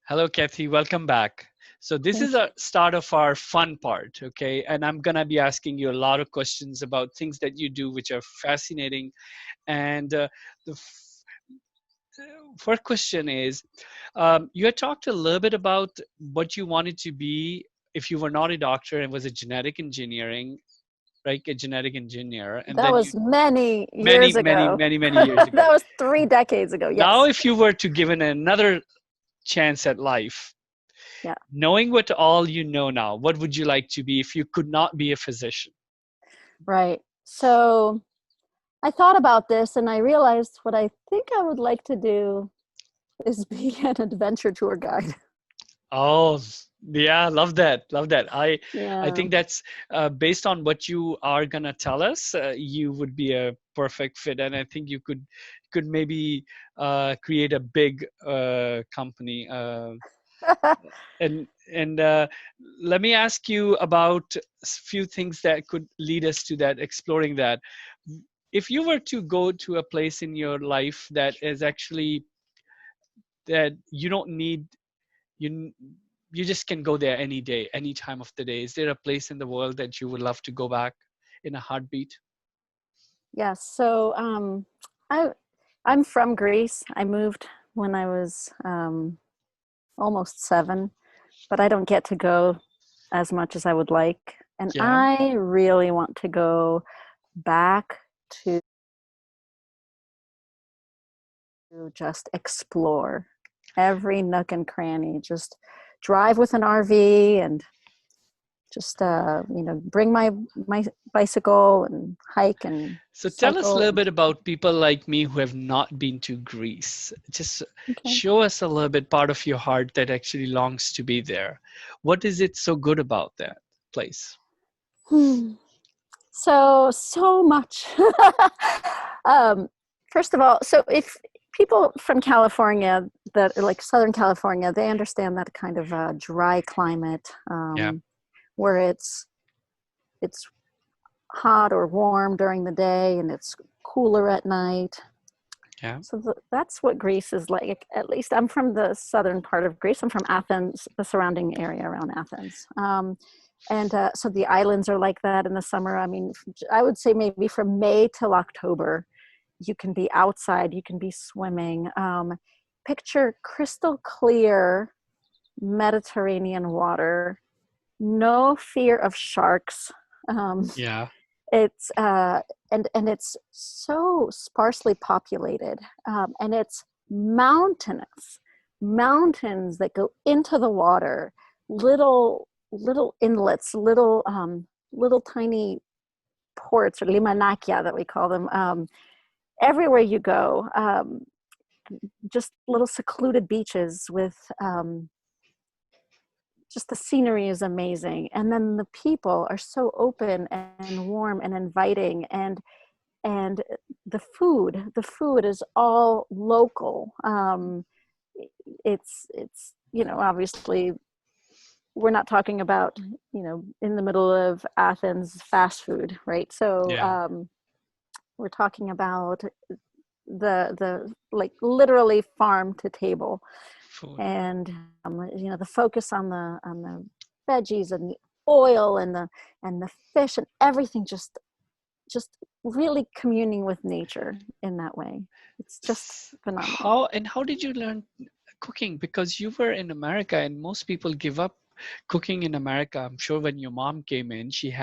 Hello, Kathy. Welcome back. So this is Thank you. a start of our fun part, okay? And I'm gonna be asking you a lot of questions about things that you do, which are fascinating. And the first question is, you had talked a little bit about what you wanted to be if you were not a doctor and was a genetic engineering, right? A genetic engineer, and That then was you many many, years many, ago. many, many years That ago. was 3 decades ago. Now, Yes. if you were to given another chance at life, Yeah. knowing what all you know now, what would you like to be if you could not be a physician? Right. So I thought about this and I realized what I think I would like to do is be an adventure tour guide. Oh, yeah, love that. Love that. I Yeah. think that's based on what you are gonna tell us. You would be a perfect fit, and I think you could maybe create a big company. And let me ask you about a few things that could lead us to that, exploring that. If you were to go to a place in your life that is actually that you don't need you you just can go there any day, any time of the day, is there a place in the world that you would love to go back in a heartbeat? Yes. So I I'm from Greece. I moved when I was almost 7, but I don't get to go as much as I would like. And Yeah. I really want to go back to just explore every nook and cranny. Just drive with an RV and just bring my bicycle and hike and So tell us a cycle. little bit about people like me who have not been to Greece. Just Okay. show us a little bit part of your heart that actually longs to be there. What is it so good about that place? Hmm. So much. um, First of all, so if people from California that like Southern California, they understand that kind of dry climate Yeah. where it's hot or warm during the day and it's cooler at night. Yeah. So that's what Greece is like. At least I'm from the southern part of Greece. I'm from Athens, the surrounding area around Athens. And so the islands are like that in the summer. I mean, I would say maybe from May till October, you can be outside, you can be swimming. Picture crystal clear Mediterranean water, no fear of sharks. Um, Yeah. it's and it's so sparsely populated, and it's mountainous, mountains that go into the water, little inlets, little tiny ports or limanakia that we call them. Everywhere you go, just little secluded beaches with just the scenery is amazing, and then the people are so open and warm and inviting, and the food is all local. It's obviously we're not talking about in the middle of Athens fast food, right? So Yeah. we're talking about the like literally farm to table, Food. and the focus on the veggies and the oil and the fish and everything, just really communing with nature in that way. It's just phenomenal. How did you learn cooking? Because you were in America and most people give up cooking in America. I'm sure when your mom came in, she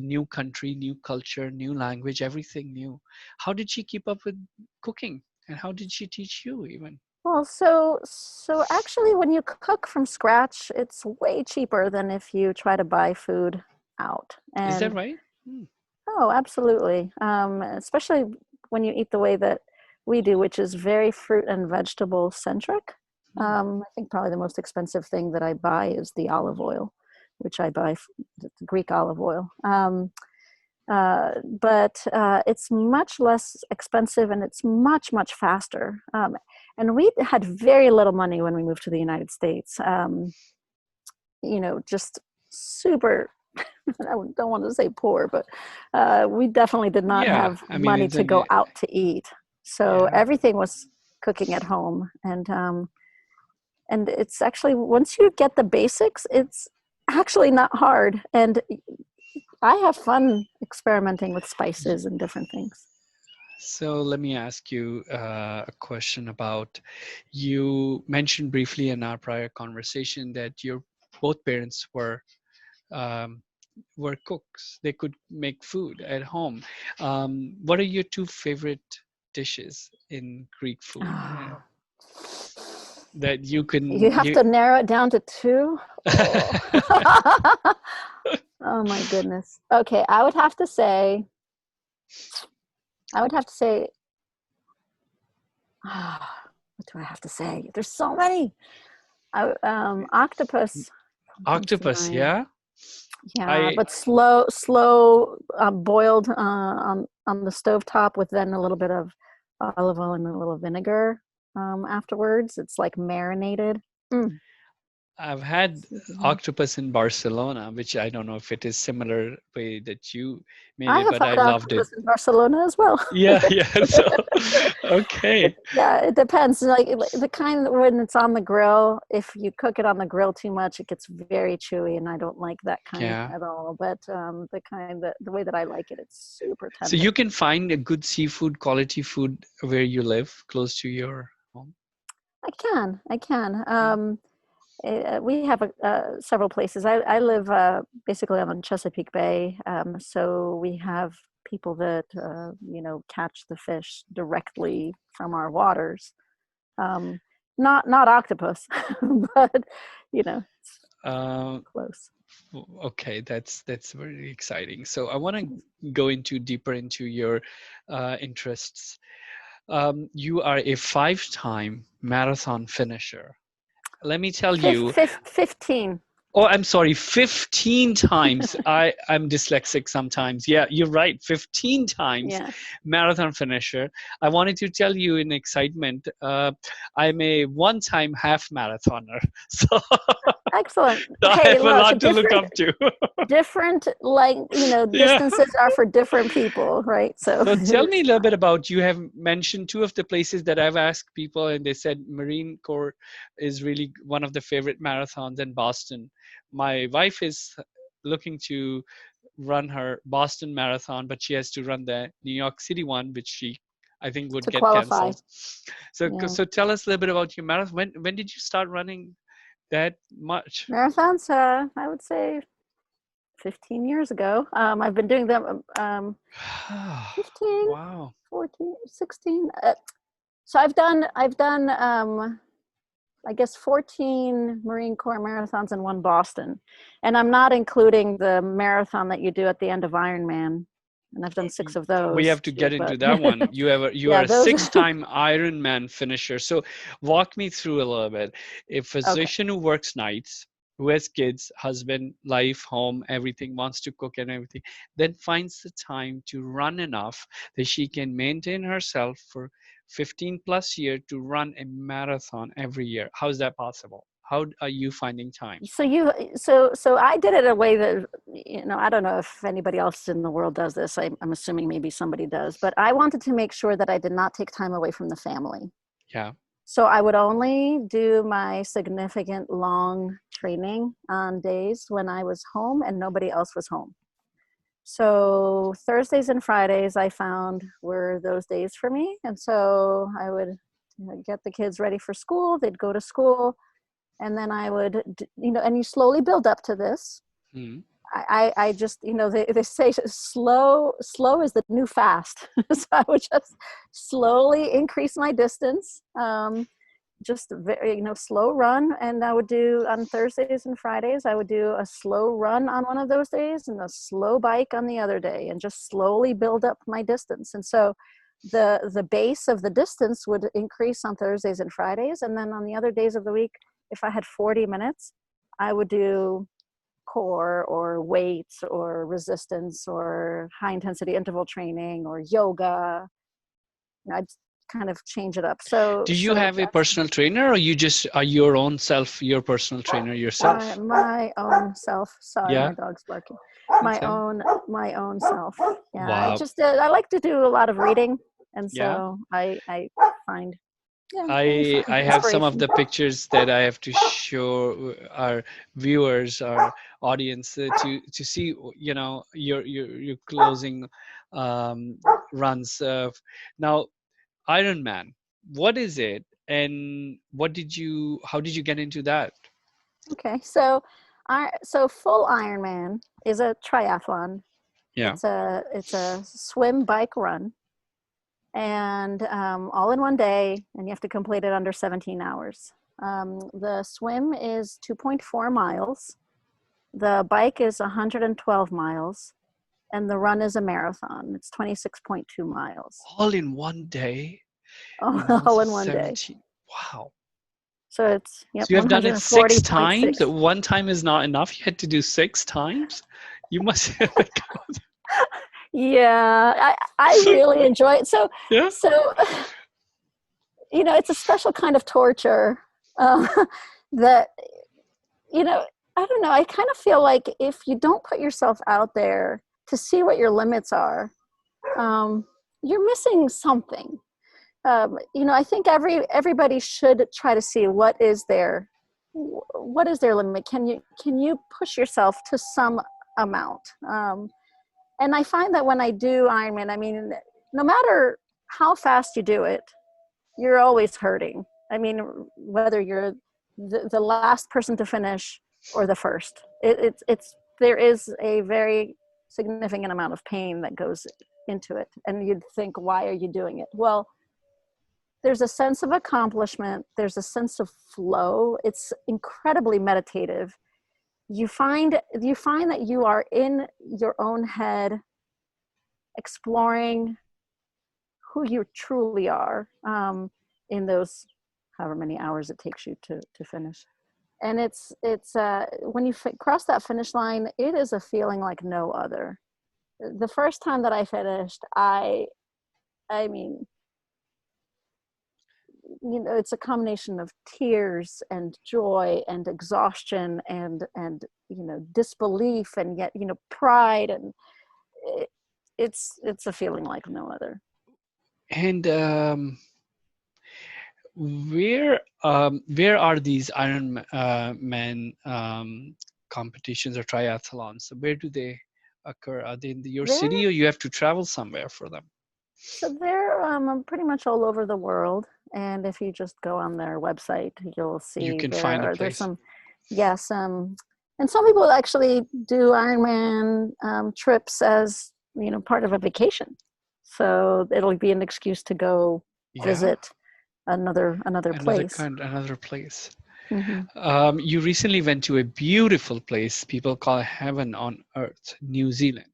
new country, new culture, new language, everything new. How did she keep up with cooking? And how did she teach you even? Well, so actually when you cook from scratch, it's way cheaper than if you try to buy food out. Is that And right? Hmm. oh, absolutely. Especially when you eat the way that we do, which is very fruit and vegetable centric. Hmm. I think probably the most expensive thing that I buy is the olive oil, which I buy the Greek olive oil. But it's much less expensive and it's much faster. And we had very little money when we moved to the United States. Just super. I don't want to say poor, but we definitely did not Yeah, have I mean money it's to an go out to eat. So yeah. everything was cooking at home, and And it's actually, once you get the basics, it's actually not hard. And I have fun experimenting with spices and different things. So let me ask you a question about, you mentioned briefly in our prior conversation that your both parents um, were cooks. They could make food at home. What are your two favorite dishes in Greek food that you You can have to narrow it down to two. Oh. Oh my goodness. Okay, I would have to say, what do I have to say? There's so many. Octopus comes to octopus? mind. Yeah, Yeah, I but slow boiled on the stovetop with then a little bit of olive oil and a little vinegar afterwards. It's like marinated. Mm. I've had octopus in Barcelona, which I don't know if it is similar way that you made I it, have but I had loved it. octopus in Barcelona as well. Yeah, yeah. So, okay. It depends. Like the kind that when it's on the grill, if you cook it on the grill too much, it gets very chewy, and I don't like that kind Yeah. at all. But the kind that the way that I like it, it's super So tender. you can find a good seafood, quality food where you live, close to your home. I can. Mm. We have several places. I live basically on Chesapeake Bay, so we have people that catch the fish directly from our waters. Not octopus, but it's Uh, close. okay, that's very exciting. So I want to go into deeper into your interests. You are a five-time marathon finisher. Let me tell you. 15. Oh, I'm sorry, 15 times. I'm dyslexic sometimes. Yeah, you're right. 15 times Yeah. marathon finisher. I wanted to tell you in excitement, I'm a one-time half marathoner. So, Excellent. so I Hey, have a look, lot to look up to. different, Yeah. distances are for different people, right? So So tell me a it's little bit about, you have mentioned two of the places that I've asked people, and they said Marine Corps is really one of the favorite marathons in Boston. My wife is looking to run her Boston Marathon, but she has to run the New York City one, which she, I think, would to get qualify. canceled. So Yeah. so tell us a little bit about your marathon. When did you start running that much? Marathons, I would say 15 years ago. I've been doing them 15, Wow. 14, 16. So I've done I guess 14 Marine Corps marathons and one Boston. And I'm not including the marathon that you do at the end of Ironman. And I've done 6 of We those have to too, get into but that one. You are yeah, a those. six-time Ironman finisher. So walk me through a little bit. A Okay. physician who works nights, who has kids, husband, life, home, everything, wants to cook and everything, then finds the time to run enough that she can maintain herself for 15 plus years to run a marathon every year. How is that possible? How are you finding time? So I did it a way that I don't know if anybody else in the world does this. I'm assuming maybe somebody does, but I wanted to make sure that I did not take time away from the family. Yeah. So I would only do my significant long training on days when I was home and nobody else was home. So Thursdays and Fridays I found were those days for me. And so I would get the kids ready for school. They'd go to school. And then I would, and you slowly build up to this. Hmm. I just, they say slow is the new fast. So I would just slowly increase my distance. Just very, slow run. And I would do on Thursdays and Fridays, I would do a slow run on one of those days and a slow bike on the other day, and just slowly build up my distance. And so the base of the distance would increase on Thursdays and Fridays. And then on the other days of the week, if I had 40 minutes, I would do core or weights or resistance or high intensity interval training or yoga. I'd kind of change it up. So Do you have a that's personal trainer, or you just are your own self, your personal trainer yourself? my own self. Sorry, my Yeah, dog's barking. that's My it. own self. Yeah, Wow. I like to do a lot of reading, and Yeah. so I find Yeah, I have some of inspiration. the pictures that I have to show our viewers, our audience, to see, you know, your closing um, runs. Now, Ironman, what is it, and how did you get into that? Okay, so so full Ironman is a triathlon. Yeah. It's a swim, bike, run, and all in one day, and you have to complete it under 17 hours. The swim is 2.4 miles. The bike is 112 miles, and the run is a marathon. It's 26.2 miles, All in one day, and all also in one day. 17. Wow. So it's, yep, So you have done it 6 times? 140.6. One time is not enough. You had to do 6 times? You must have like, Yeah, I really enjoy it. yeah. So it's a special kind of torture uh, that, I don't know. I kind of feel like if you don't put yourself out there to see what your limits are, um, you're missing something. I think everybody should try to see what is their limit. Can you push yourself to some amount? And I find that when I do Ironman, I mean, no matter how fast you do it, you're always hurting. I mean, whether you're the last person to finish or the first, there is a very significant amount of pain that goes into it. And you'd think, why are you doing it? Well, there's a sense of accomplishment. There's a sense of flow. It's incredibly meditative. You find that you are in your own head, exploring who you truly are, in those however many hours it takes you to finish. And it's when you cross that finish line, it is a feeling like no other. The first time that I finished, I mean, it's a combination of tears and joy and exhaustion and disbelief, and yet pride, and it, it's a feeling like no other. And where are these Iron Man competitions or triathlons? Where do they occur? Are they in your There city, or you have to travel somewhere for them? So they're pretty much all over the world, and if you just go on their website, you'll You see can find a there's place. some, yes, and some people actually do Ironman trips as part of a vacation, so it'll be an excuse to go Yeah, visit another place. another place. Hmm. You recently went to a beautiful place people call heaven on earth, New Zealand.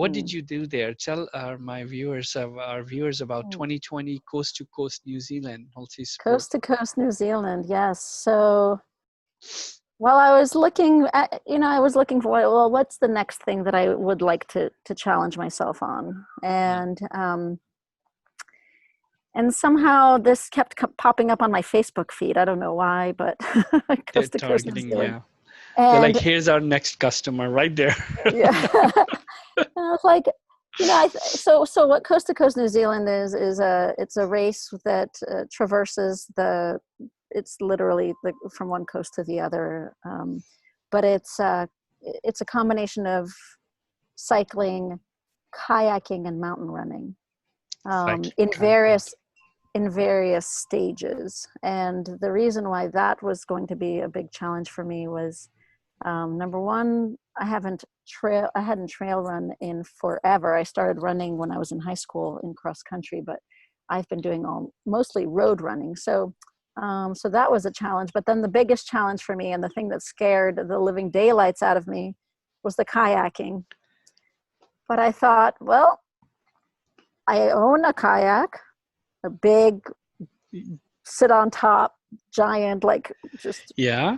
What did Mm. you do there? Tell our viewers about 2020 Coast to Coast New Zealand Multisport. Coast to coast New Zealand, yes. So, well, I was looking for, well, what's the next thing that I would like to challenge myself on, Yeah, and somehow this kept popping up on my Facebook feed. I don't know why, but they're Coast to Coast New targeting. Zealand, Yeah, they're like, and here's our next customer right there. yeah, and I was like, so what Coast to Coast New Zealand is it's a race that traverses it's literally from one coast to the other, but it's a combination of cycling, kayaking, and mountain running, Cycling, in kayaking. various stages. And the reason why that was going to be a big challenge for me was, number one, I hadn't trail run in forever. I started running when I was in high school in cross country, but I've been doing mostly road running. So that was a challenge. But then the biggest challenge for me, and the thing that scared the living daylights out of me, was the kayaking. But I thought, well, I own a kayak, a big sit on top, giant, like just, Yeah,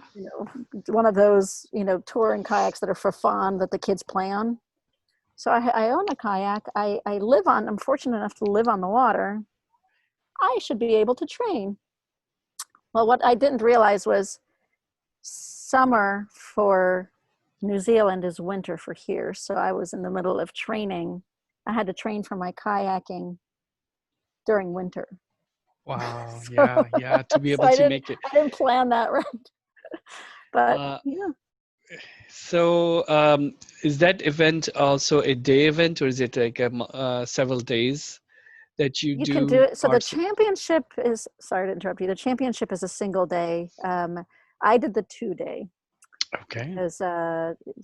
one of those, touring kayaks that are for fun that the kids play on. So I own a kayak. I'm fortunate enough to live on the water. I should be able to train. Well, what I didn't realize was summer for New Zealand is winter for here. So I was in the middle of training. I had to train for my kayaking during winter. Wow. So, Yeah. Yeah. To be so able to make it. I didn't plan that right. But Uh, yeah, so, is that event also a day event, or is it like several days that you you can do do it. So the parts? championship is, sorry to interrupt you. The championship is a single day. I did the 2 day Okay. because,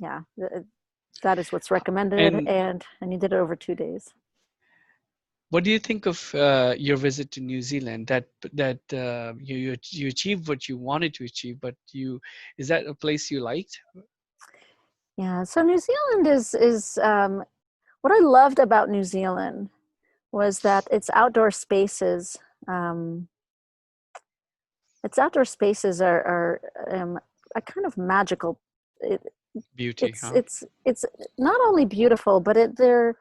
yeah, that is what's recommended. And And you did it over 2 days. what do you think of your visit to New Zealand? That you achieved what you wanted to achieve, but is that a place you liked? Yeah. So New Zealand is what I loved about New Zealand was that um, its outdoor spaces are a kind of magical. It, Beauty, huh? it's not only beautiful, but they're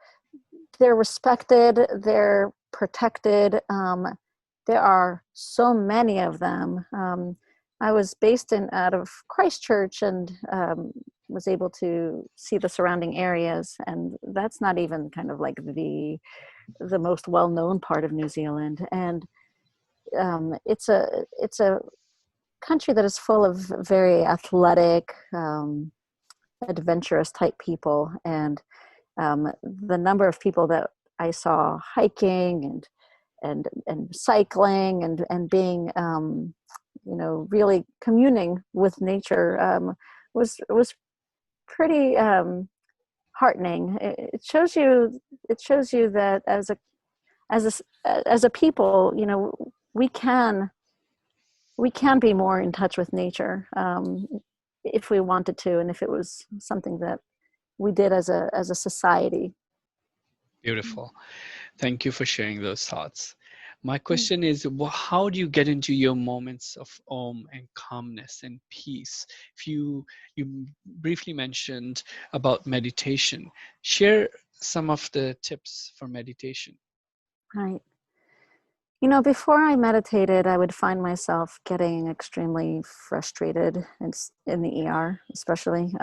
respected, they're protected. There are so many of them. I was based out of Christchurch and was able to see the surrounding areas, and that's not even kind of like the most well-known part of New Zealand. And it's a country that is full of very athletic, adventurous type people, and the number of people that I saw hiking and cycling and being really communing with nature was pretty heartening. It shows you that as a people, we can be more in touch with nature if we wanted to, and if it was something that we did as a society. Beautiful. Thank you for sharing those thoughts. My question is, how do you get into your moments of and calmness and peace? If you briefly mentioned about meditation, share some of the tips for meditation. Right. Before I meditated, I would find myself getting extremely frustrated in the ER, especially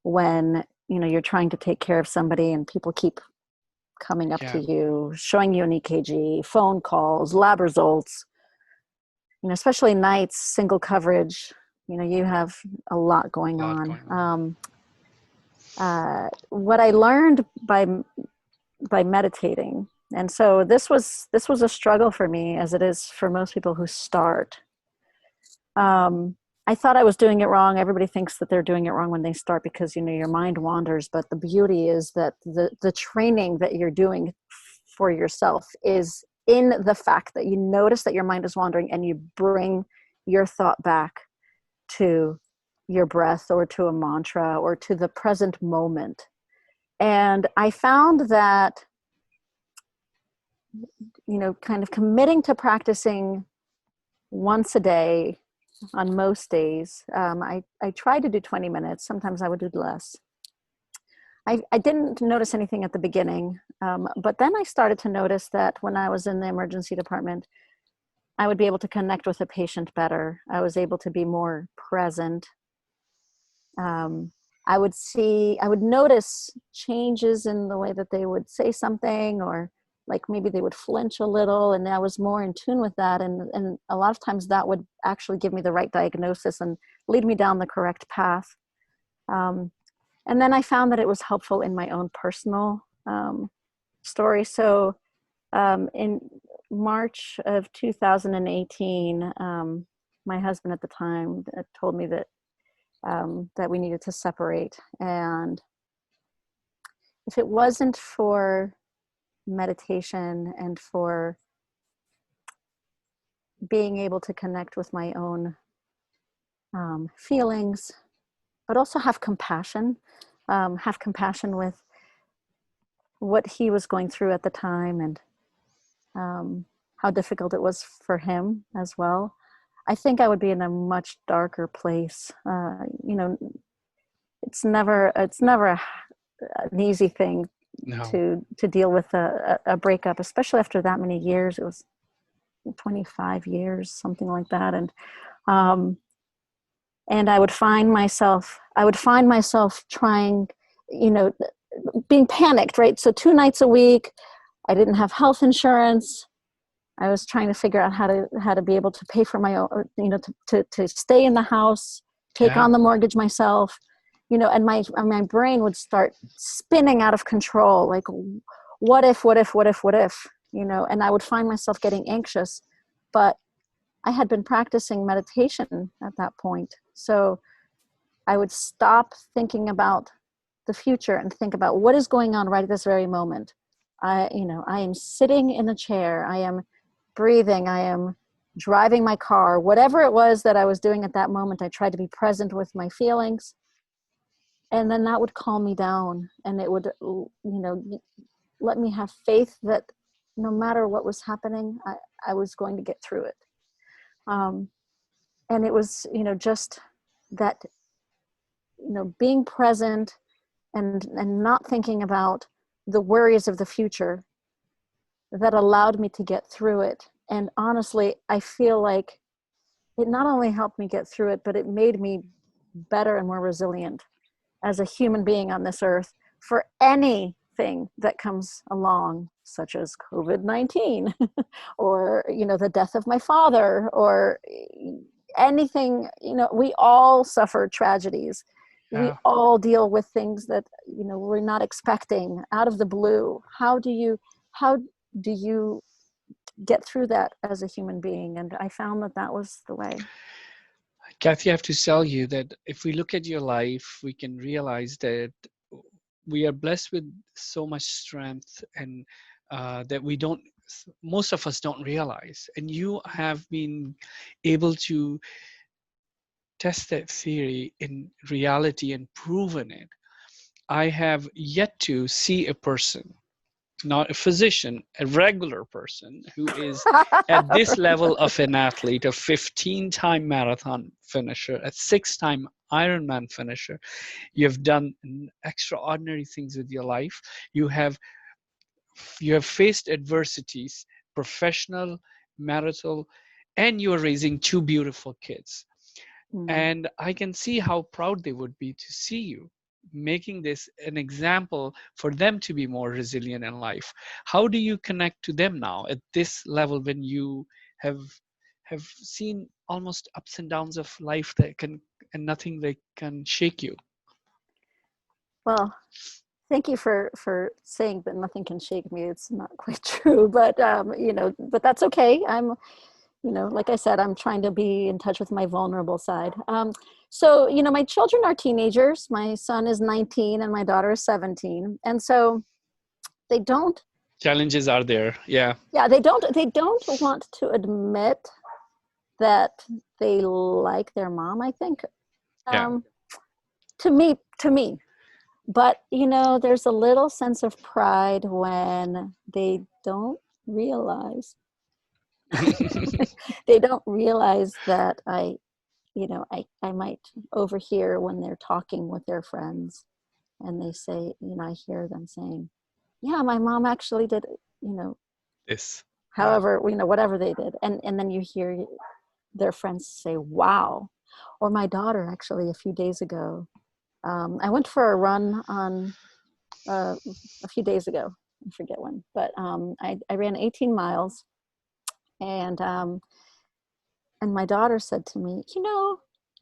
when you're trying to take care of somebody and people keep coming up to Yeah, you, showing you an EKG, phone calls, lab results. Especially nights, single coverage. You have a lot going a lot on. going on. What I learned by meditating, and so this was a struggle for me, as it is for most people who start. I thought I was doing it wrong. Everybody thinks that they're doing it wrong when they start because your mind wanders. But the beauty is that the training that you're doing for yourself is in the fact that you notice that your mind is wandering and you bring your thought back to your breath or to a mantra or to the present moment. And I found that kind of committing to practicing once a day on most days. I tried to do 20 minutes. Sometimes I would do less. I didn't notice anything at the beginning, but then I started to notice that when I was in the emergency department, I would be able to connect with a patient better. I was able to be more present. Um, I would notice changes in the way that they would say something, or like maybe they would flinch a little, and I was more in tune with that. And a lot of times that would actually give me the right diagnosis and lead me down the correct path. Um, and then I found that it was helpful in my own personal story. So in March of 2018, my husband at the time told me that we needed to separate. And if it wasn't for meditation and for being able to connect with my own feelings, but also have compassion with what he was going through at the time, and how difficult it was for him as well, I think I would be in a much darker place. It's never an easy thing No, to deal with a breakup, especially after that many years. It was 25 years, something like that. Um, and I would find myself trying, being panicked, right? So 2 nights a week, I didn't have health insurance. I was trying to figure out how to be able to pay for my own, to stay in the house, take Yeah. on the mortgage myself, and my brain would start spinning out of control. Like, what if, and I would find myself getting anxious, but I had been practicing meditation at that point. So I would stop thinking about the future and think about what is going on right at this very moment. I am sitting in a chair. I am breathing. I am driving my car. Whatever it was that I was doing at that moment, I tried to be present with my feelings. And then that would calm me down, and it would, let me have faith that no matter what was happening, I was going to get through it. And it was, just that, being present and not thinking about the worries of the future that allowed me to get through it. And honestly, I feel like it not only helped me get through it, but it made me better and more resilient as a human being on this earth for anything that comes along, such as COVID-19 or, the death of my father, or anything. We all suffer tragedies. We Yeah. all deal with things that, we're not expecting out of the blue. How do you get through that as a human being? And I found that was the way. Kathy, I have to tell you that if we look at your life, we can realize that we are blessed with so much strength, and that most of us don't realize. And you have been able to test that theory in reality and proven it. I have yet to see a person, not a physician, a regular person who is at this level of an athlete, a 15-time marathon finisher, a 6-time Ironman finisher. You have done extraordinary things with your life. You have faced adversities, professional, marital, and you are raising 2 beautiful kids. And I can see how proud they would be to see you making this an example for them to be more resilient in life. How do you connect to them now at this level, when you have seen almost ups and downs of life and nothing that can shake you? Well, thank you for saying that nothing can shake me. It's not quite true, but but that's okay. I'm, like I said, I'm trying to be in touch with my vulnerable side. So, my children are teenagers. My son is 19 and my daughter is 17. And so they don't, Challenges are there. Yeah. they don't want to admit that they like their mom, I think, Yeah. to me. But, there's a little sense of pride when they don't realize, they don't realize that I might overhear when they're talking with their friends, and they say, I hear them saying, yeah, my mom actually did, This. Yeah. however, whatever they did. And then you hear their friends say, wow. Or my daughter, actually, a few days ago, I went for a run on a few days ago. I forget when, but I ran 18 miles, and my daughter said to me,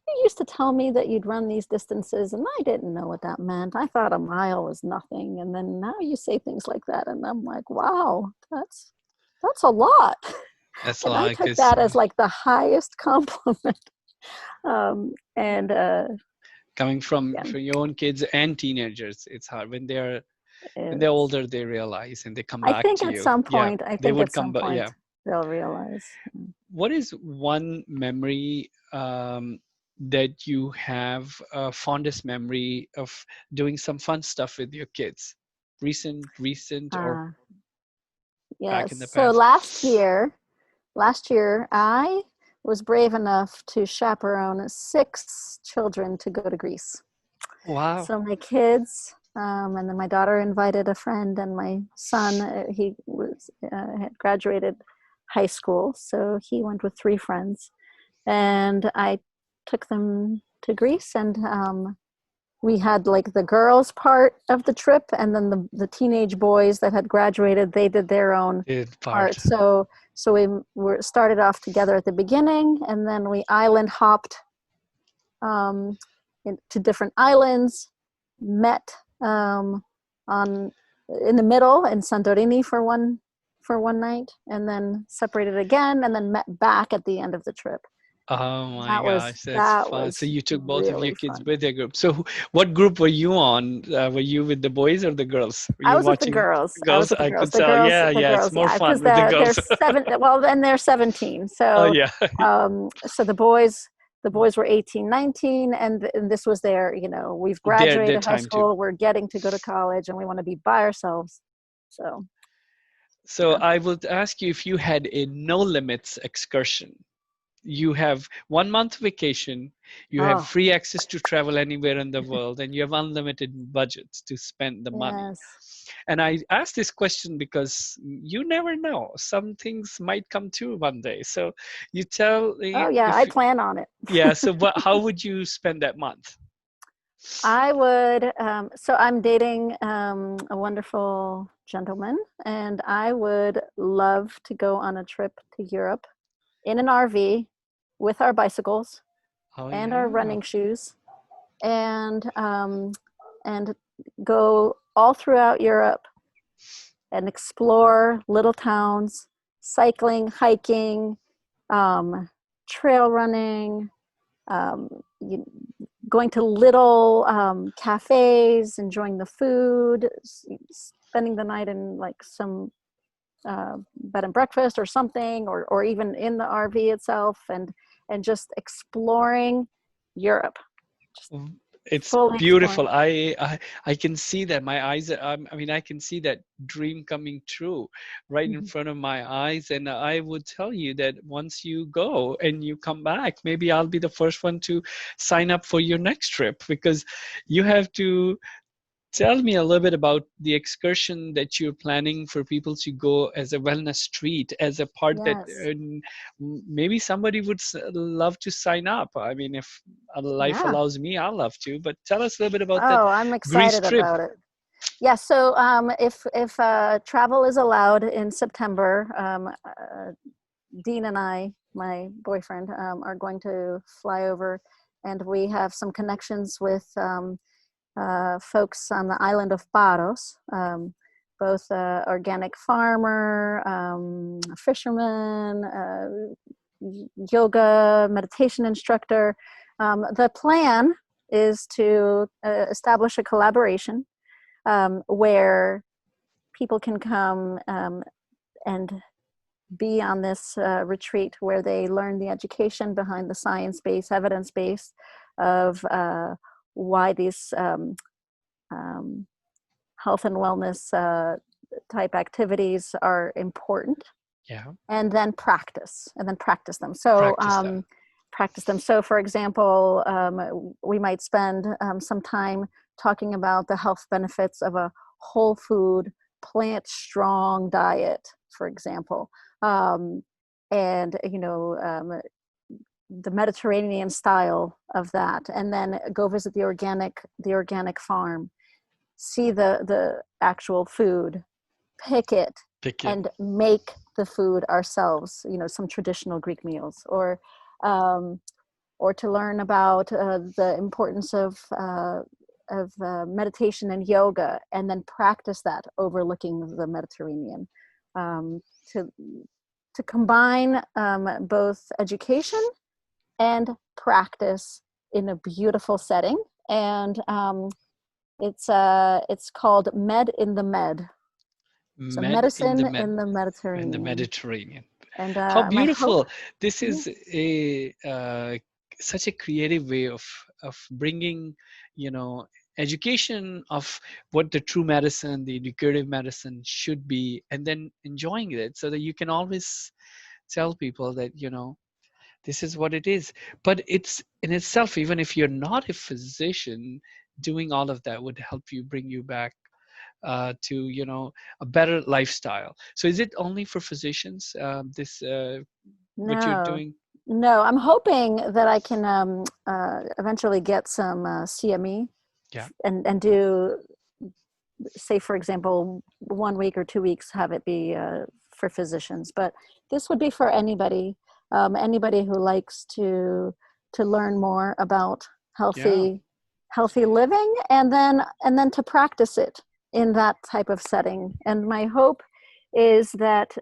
you used to tell me that you'd run these distances, and I didn't know what that meant. I thought a mile was nothing, and then now you say things like that, and I'm like, wow, that's a lot. That's a And I lot, took because that as like the highest compliment. And coming from yeah, your own kids and teenagers, it's hard. When they're it's, older, they realize and they come I back think to at you. some Yeah, point, they would come back. Yeah. they'll realize. What is one memory that you have, fondest memory of doing some fun stuff with your kids? Recent or Uh, back yes. in the So past? last year, I was brave enough to chaperone 6 children to go to Greece. Wow. So my kids, and then my daughter invited a friend, and my son, he had graduated high school, so he went with 3 friends, and I took them to Greece, and we had like the girls part of the trip, and then the teenage boys that had graduated, they did their own Did part. part. So we were started off together at the beginning, and then we island hopped to different islands, met on in the middle in Santorini for one night, and then separated again, and then met back at the end of the trip. Oh my That was gosh, that's that fun. So was you took both of your really kids fun. with your group. So what group were you on? Were you with the boys or the girls? Were I you was with the watching girls. I was girls? with the I girls. could tell. Yeah, The yeah, it's girls, more yeah, fun because with the they're girls. 7. Well, then they're 17. Oh So, yeah. so the boys were 18, 19, and this was their. We've Their graduated high time too. school. We're getting to go to college, and we want to be by ourselves. So, So yeah. I would ask you if you had a no limits excursion. You have 1 month vacation, you have Oh, free access to travel anywhere in the world, and you have unlimited budgets to spend the money. yes. And I ask this question because you never know. Some things might come true one day. So you tell Oh, yeah. I if plan on it. yeah. So how would you spend that month? I would. So I'm dating a wonderful gentleman, and I would love to go on a trip to Europe in an RV with our bicycles Oh and our yeah. running shoes, and go all throughout Europe and explore little towns, cycling, hiking, um, trail running, um, you, going to little cafes, enjoying the food, spending the night in like some bed and breakfast or something, or even in the RV itself, and just exploring Europe, just It's fully beautiful. exploring. I can see that my eyes. I mean, I can see that dream coming true right in Mhm. front of my eyes. And I would tell you that once you go and you come back, maybe I'll be the first one to sign up for your next trip, because you have to tell me a little bit about the excursion that you're planning for people to go as a wellness treat, as a part that Yes. maybe somebody would love to sign up. I mean, if life Yeah. allows me, I'll love to. But tell us a little bit about that Oh, I'm Greece excited trip. about it. Yeah. So if travel is allowed in September, Dean and I, my boyfriend, are going to fly over, and we have some connections with folks on the island of Paros, both organic farmer, fisherman, yoga, meditation instructor. The plan is to establish a collaboration where people can come and be on this retreat where they learn the education behind the science base, evidence base of why these um, health and wellness type activities are important, Yeah, and then practice them. So practice that. practice them. So for example, we might spend some time talking about the health benefits of a whole food, plant strong diet, for example. And the Mediterranean style of that, and then go visit the organic farm, see the actual food, pick it, Pick it. and make the food ourselves. Some traditional Greek meals, um, or to learn about the importance of meditation and yoga, and then practice that overlooking the Mediterranean. Um, to to combine both education and practice in a beautiful setting, and it's called Med in the Med, so Med in the medicine in the in the Mediterranean. Mediterranean. And How my hope, beautiful! This yeah, is a such a creative way of bringing, you know, education of what the true medicine, the integrative medicine should be, and then enjoying it, so that you can always tell people that, you know, this is what it is. But it's in itself, even if you're not a physician, doing all of that would help you, bring you back to, you know, a better lifestyle. So is it only for physicians, this what you're no, doing? no, I'm hoping that I can eventually get some CME Yeah. and do, say for example, 1 week or 2 weeks, have it be for physicians. But this would be for anybody, anybody who likes to learn more about Yeah. healthy living, and then to practice it in that type of setting. And my hope is that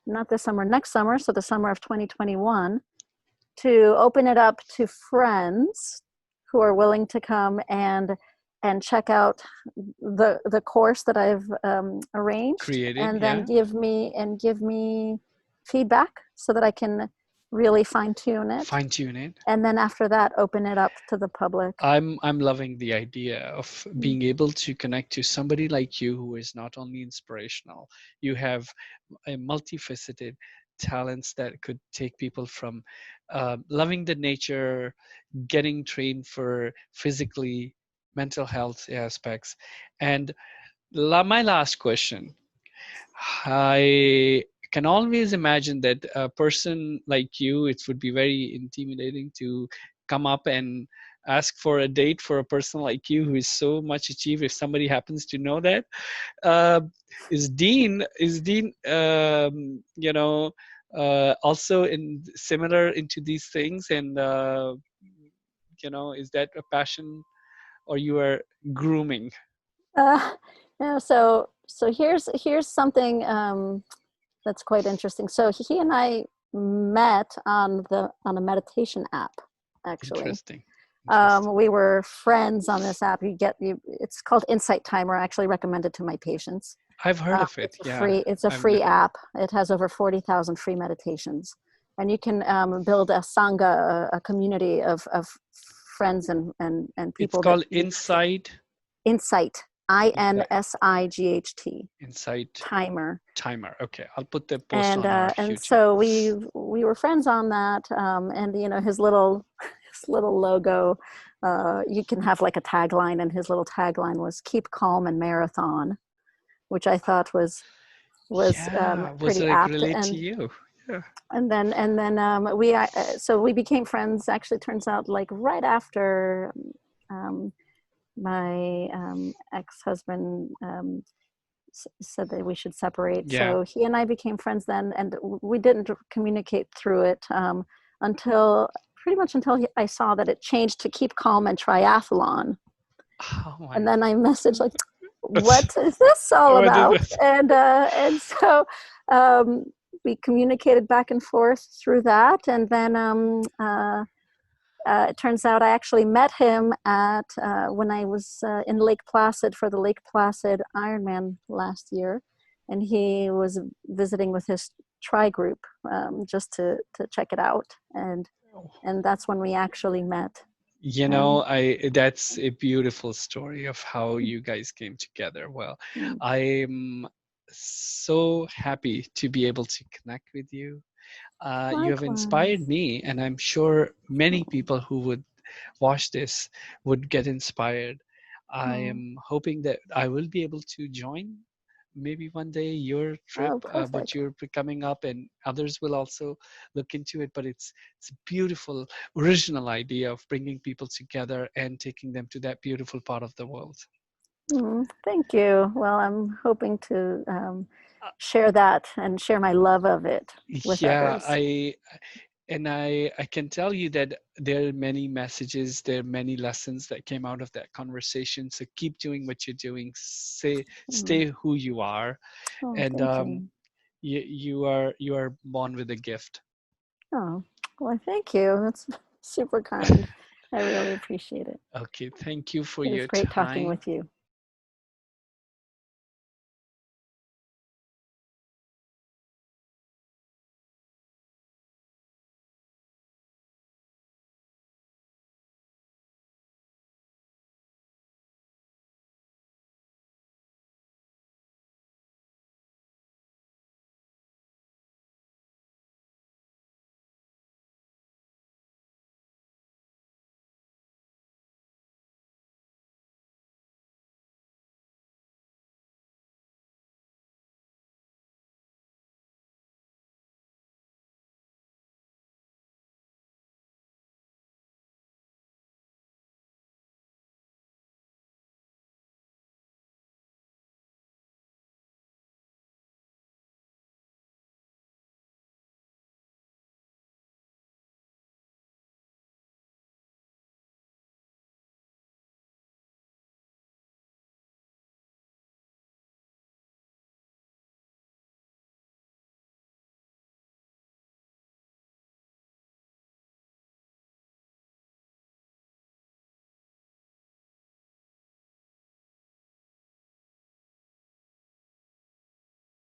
not this summer, next summer, so the summer of 2021, to open it up to friends who are willing to come and check out the course that I've arranged, Created. and then Yeah. give me feedback so that I can really fine tune it. Fine tune it. And then after that, open it up to the public. I'm loving the idea of Mm. being able to connect to somebody like you who is not only inspirational, you have a multifaceted talents that could take people from loving the nature, getting trained for physically, mental health aspects. And my last question, I can always imagine that a person like you, it would be very intimidating to come up and ask for a date for a person like you who is so much achieved. If somebody happens to know that, uh, is Dean, also in similar into these things, and is that a passion, or you are grooming? Uh, no, so here's something that's quite interesting. So he and I met on a meditation app, actually. Interesting. Interesting. We were friends on this app. It's called Insight Timer. I actually recommend it to my patients. I've heard of it. Yeah. It's a free app. It has over 40,000 free meditations, and you can build a sangha, a community of friends and It's people that called Insight. Insight, INSIGHT. Insight Timer. Timer. Okay, I'll put the post on our And future. so we were friends on that, and his little logo, you can have like a tagline, and his little tagline was "Keep calm and marathon," which I thought was Yeah, was pretty it apt. relate to you? Yeah. And then we became friends. Actually, turns out like right after my ex-husband said that we should separate. Yeah. So he and I became friends then, and we didn't communicate through it until pretty much until I saw that it changed to Keep Calm and Triathlon. Oh my. And then I messaged like, what is this all What is about? this? And so we communicated back and forth through that. And then it turns out I actually met him at when I was in Lake Placid for the Lake Placid Ironman last year. And he was visiting with his tri group just to check it out. And that's when we actually met. That's a beautiful story of how you guys came together. Well, I'm so happy to be able to connect with you. You have inspired me, and I'm sure many people who would watch this would get inspired. I am hoping that I will be able to join maybe one day your trip, but you're coming up, and others will also look into it. But it's a beautiful original idea of bringing people together and taking them to that beautiful part of the world. Thank you. Well, I'm hoping to share that and share my love of it with others. I can tell you that there are many messages, there are many lessons that came out of that conversation. So keep doing what you're doing. Stay who you are, and you are born with a gift. Oh, well, thank you. That's super kind. I really appreciate it. Okay, thank you for It was your great talking time. with you.